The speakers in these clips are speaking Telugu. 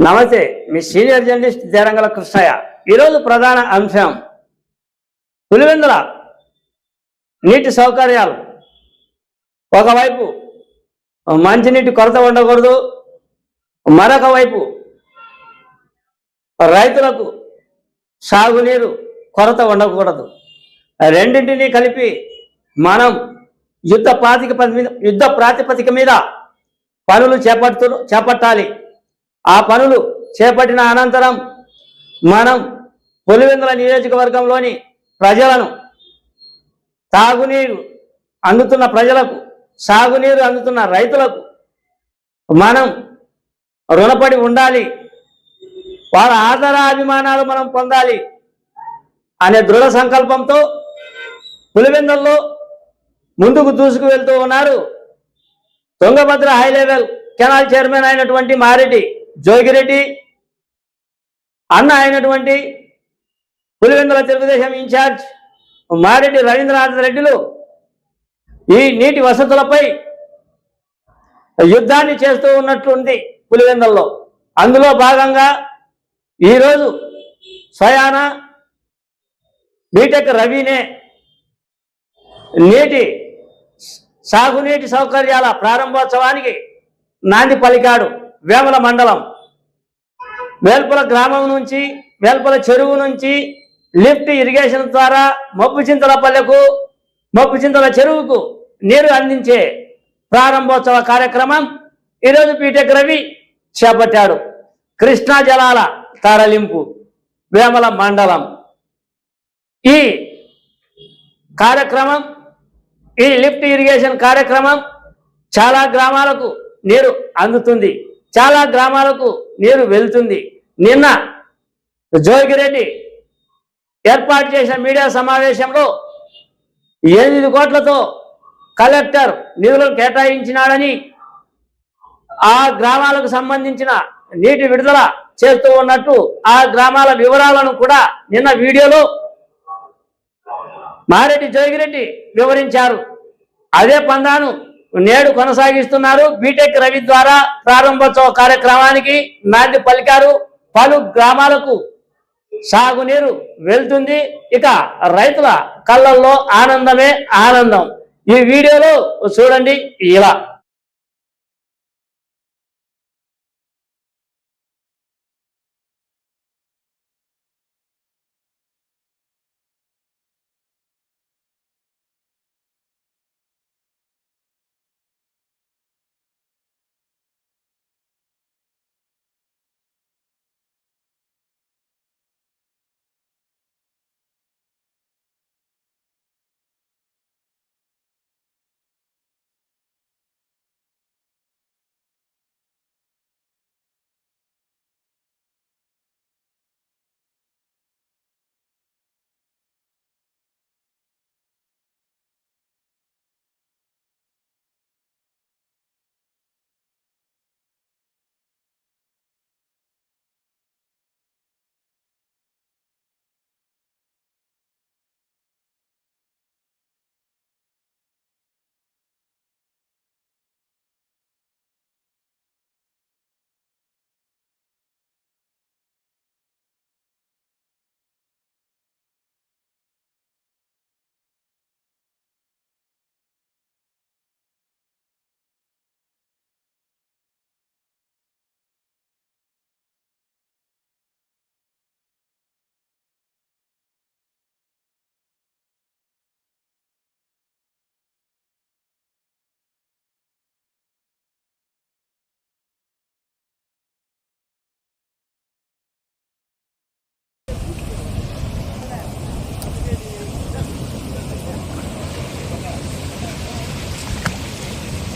నమస్తే, మీ సీనియర్ జర్నలిస్ట్ దేరంగల కృష్ణయ్య. ఈరోజు ప్రధాన అంశం పులివెందుల నీటి సౌకర్యాలు. ఒకవైపు మంచినీటి కొరత ఉండకూడదు, మరొక వైపు రైతులకు సాగునీరు కొరత ఉండకూడదు. రెండింటినీ కలిపి మనం యుద్ధ ప్రాతిపదిక మీద పనులు చేపట్టాలి. ఆ పనులు చేపట్టిన అనంతరం మనం పులివెందుల నియోజకవర్గంలోని ప్రజలను తాగునీరు అందుతున్న ప్రజలకు, సాగునీరు అందుతున్న రైతులకు మనం రుణపడి ఉండాలి. వాళ్ళ ఆదరాభిమానాలు మనం పొందాలి అనే దృఢ సంకల్పంతో పులివెందుల్లో ముందుకు దూసుకు వెళ్తూ ఉన్నారు Tungabhadra high level canal chairman అయినటువంటి మారెడ్డి జోగిరెడ్డి అన్న అయినటువంటి పులివెందుల తెలుగుదేశం ఇన్ఛార్జ్ మారెడ్డి రవీంద్రనాథ్ రెడ్డిలు ఈ నీటి వసతులపై యుద్ధాన్ని చేస్తూ ఉన్నట్లుంది పులివెందుల్లో. అందులో భాగంగా ఈరోజు స్వయాన బీటెక్ రవినే సాగునీటి సౌకర్యాల ప్రారంభోత్సవానికి నాంది పలికాడు. వేముల మండలం వేల్పుల గ్రామం నుంచి, వేల్పుల చెరువు నుంచి లిఫ్ట్ ఇరిగేషన్ ద్వారా మొప్పుచింతల చెరువుకు నీరు అందించే ప్రారంభోత్సవ కార్యక్రమం ఈరోజు బీటెక్ రవి చేపట్టాడు. కృష్ణా జలాల తరలింపు వేముల మండలం. ఈ కార్యక్రమం, ఈ లిఫ్ట్ ఇరిగేషన్ కార్యక్రమం చాలా గ్రామాలకు నీరు అందుతుంది, చాలా గ్రామాలకు నీరు వెళ్తుంది. నిన్న జోగిరెడ్డి ఏర్పాటు చేసిన మీడియా సమావేశంలో 8 కోట్లతో కలెక్టర్ నిధులను కేటాయించినాడని, ఆ గ్రామాలకు సంబంధించిన నీటి విడుదల చేస్తూ ఉన్నట్టు ఆ గ్రామాల వివరాలను కూడా నిన్న వీడియోలో మారెడ్డి జోగిరెడ్డి వివరించారు. అదే పందాను నేడు కొనసాగిస్తున్నారు. బీటెక్ రవి ద్వారా ప్రారంభోత్సవ కార్యక్రమానికి నాంది పలికారు. పలు గ్రామాలకు సాగునీరు వెళ్తుంది. ఇక రైతుల కళ్ళల్లో ఆనందమే ఆనందం. ఈ వీడియోలో చూడండి. ఇలా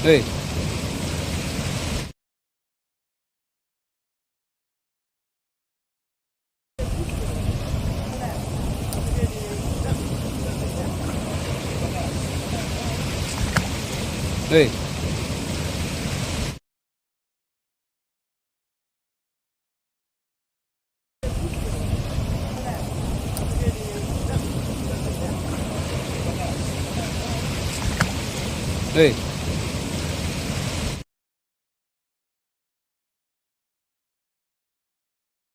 Hey. Hey. Hey.